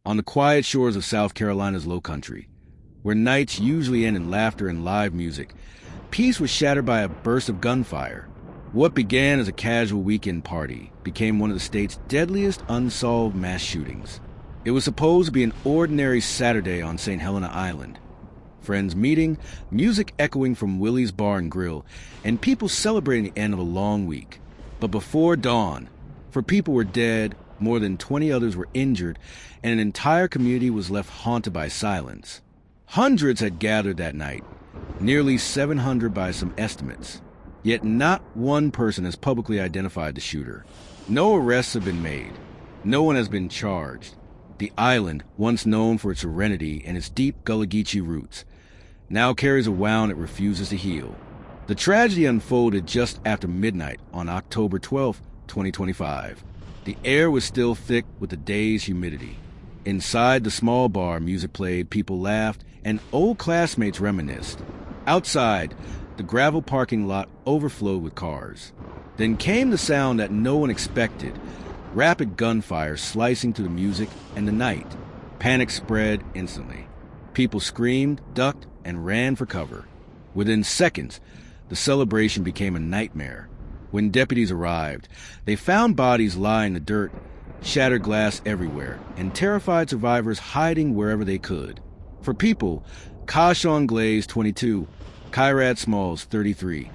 on the quiet shores of South Carolina's Lowcountry, where nights usually end in laughter and live music, peace was shattered by a burst of gunfire. What began as a casual weekend party became one of the state's deadliest unsolved mass shootings. It was supposed to be an ordinary Saturday on St. Helena Island. Friends meeting, music echoing from Willie's Bar and Grill, and people celebrating the end of a long week. But before dawn, 4 people were dead, more than 20 others were injured, and an entire community was left haunted by silence. Hundreds had gathered that night, nearly 700 by some estimates. Yet not one person has publicly identified the shooter. No arrests have been made. No one has been charged. The island, once known for its serenity and its deep Gullah Geechee roots, now carries a wound it refuses to heal. The tragedy unfolded just after midnight on October 12, 2025. The air was still thick with the day's humidity. Inside the small bar, music played, people laughed, and old classmates reminisced. Outside, the gravel parking lot overflowed with cars. Then came the sound that no one expected, rapid gunfire slicing through the music and the night. Panic spread instantly. People screamed, ducked, and ran for cover. Within seconds, the celebration became a nightmare. When deputies arrived, they found bodies lying in the dirt, shattered glass everywhere, and terrified survivors hiding wherever they could. For people, Kashawn Glaze, 22, Kyrad Smalls, 33,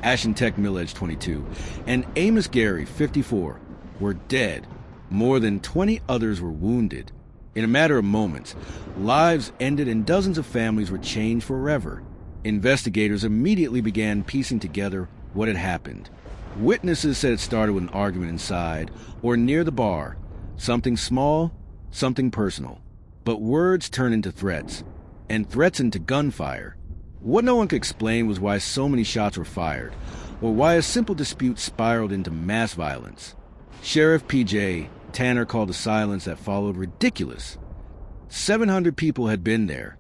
Ashentech Milledge, 22, and Amos Gary, 54, were dead. More than 20 others were wounded. In a matter of moments, lives ended and dozens of families were changed forever. Investigators immediately began piecing together what had happened. Witnesses said it started with an argument inside or near the bar. Something small, something personal. But words turned into threats, and threats into gunfire. What no one could explain was why so many shots were fired, or why a simple dispute spiraled into mass violence. Sheriff P.J. Tanner called the silence that followed ridiculous. 700 people had been there,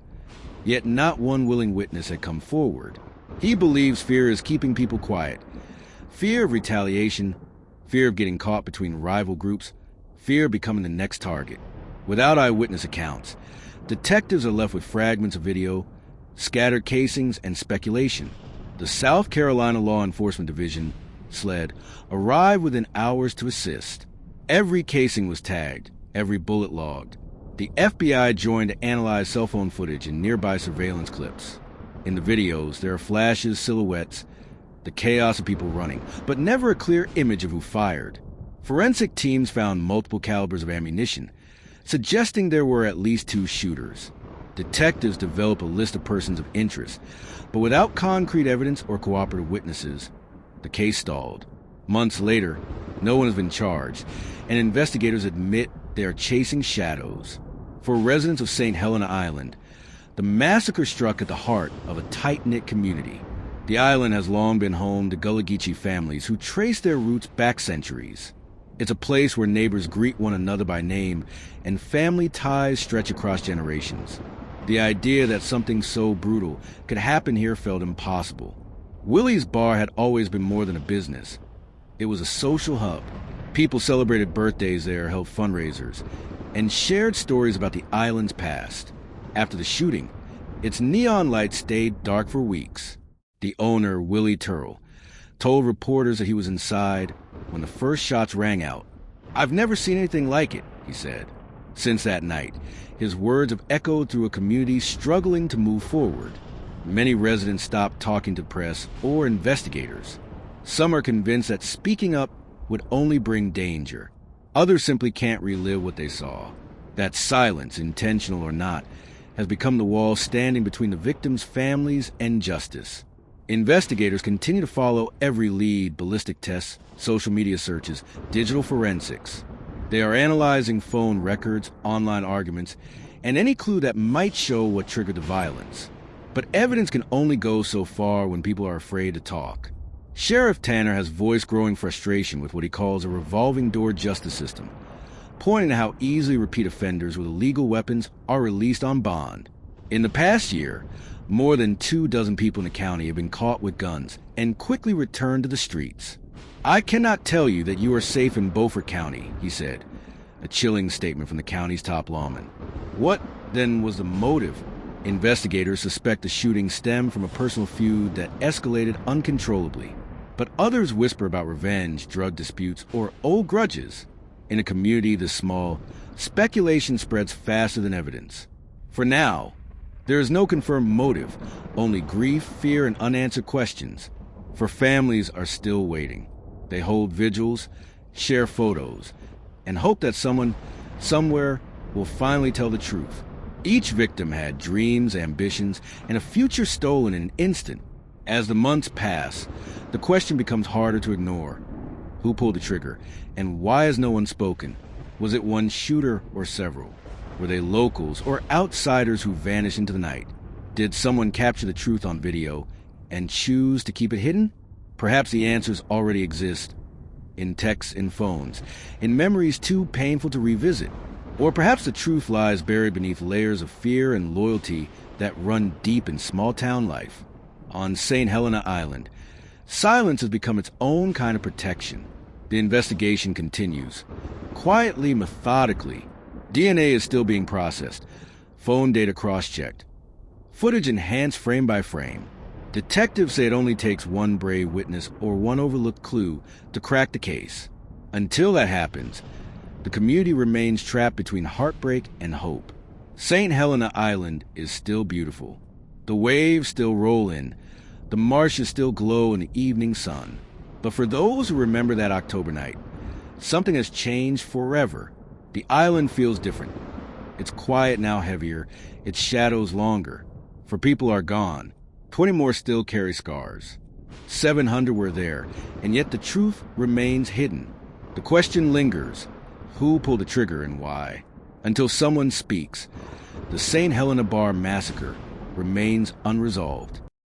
yet not one willing witness had come forward. He believes fear is keeping people quiet. Fear of retaliation, fear of getting caught between rival groups, fear of becoming the next target. Without eyewitness accounts, detectives are left with fragments of video, scattered casings, and speculation. The South Carolina Law Enforcement Division, SLED, arrived within hours to assist. Every casing was tagged, every bullet logged. The FBI joined to analyze cell phone footage and nearby surveillance clips. In the videos, there are flashes, silhouettes, the chaos of people running, but never a clear image of who fired. Forensic teams found multiple calibers of ammunition, suggesting there were at least 2 shooters. Detectives develop a list of persons of interest, but without concrete evidence or cooperative witnesses, the case stalled. Months later, no one has been charged, and investigators admit they are chasing shadows. For residents of St. Helena Island, the massacre struck at the heart of a tight-knit community. The island has long been home to Gullah Geechee families who trace their roots back centuries. It's a place where neighbors greet one another by name and family ties stretch across generations. The idea that something so brutal could happen here felt impossible. Willie's Bar had always been more than a business. It was a social hub. People celebrated birthdays there, held fundraisers, and shared stories about the island's past. After the shooting, its neon lights stayed dark for weeks. The owner, Willie Turrell, told reporters that he was inside when the first shots rang out. "I've never seen anything like it," he said. Since that night, his words have echoed through a community struggling to move forward. Many residents stopped talking to press or investigators. Some are convinced that speaking up would only bring danger. Others simply can't relive what they saw. That silence, intentional or not, has become the wall standing between the victims' families and justice. Investigators continue to follow every lead: ballistic tests, social media searches, digital forensics. They are analyzing phone records, online arguments, and any clue that might show what triggered the violence. But evidence can only go so far when people are afraid to talk. Sheriff Tanner has voiced growing frustration with what he calls a revolving door justice system, pointing to how easily repeat offenders with illegal weapons are released on bond. In the past year, more than 24 people in the county have been caught with guns and quickly returned to the streets. "I cannot tell you that you are safe in Beaufort County," he said, a chilling statement from the county's top lawman. What, then, was the motive? Investigators suspect the shooting stemmed from a personal feud that escalated uncontrollably, but others whisper about revenge, drug disputes, or old grudges. In a community this small, speculation spreads faster than evidence. For now, there is no confirmed motive, only grief, fear, and unanswered questions. For families are still waiting. They hold vigils, share photos, and hope that someone, somewhere, will finally tell the truth. Each victim had dreams, ambitions, and a future stolen in an instant. As the months pass, the question becomes harder to ignore. Who pulled the trigger, and why has no one spoken? Was it one shooter or several? Were they locals or outsiders who vanished into the night? Did someone capture the truth on video and choose to keep it hidden? Perhaps the answers already exist in texts and phones, in memories too painful to revisit. Or perhaps the truth lies buried beneath layers of fear and loyalty that run deep in small-town life. On St. Helena Island, silence has become its own kind of protection. The investigation continues. Quietly, methodically, DNA is still being processed, phone data cross-checked, footage enhanced frame by frame. Detectives say it only takes one brave witness or one overlooked clue to crack the case. Until that happens, the community remains trapped between heartbreak and hope. St. Helena Island is still beautiful. The waves still roll in. The marshes still glow in the evening sun. But for those who remember that October night, something has changed forever. The island feels different. Its quiet now heavier, its shadows longer. For people are gone. 20 more still carry scars. 700 were there, and yet the truth remains hidden. The question lingers. Who pulled the trigger and why? Until someone speaks, the St. Helena Bar massacre remains unresolved.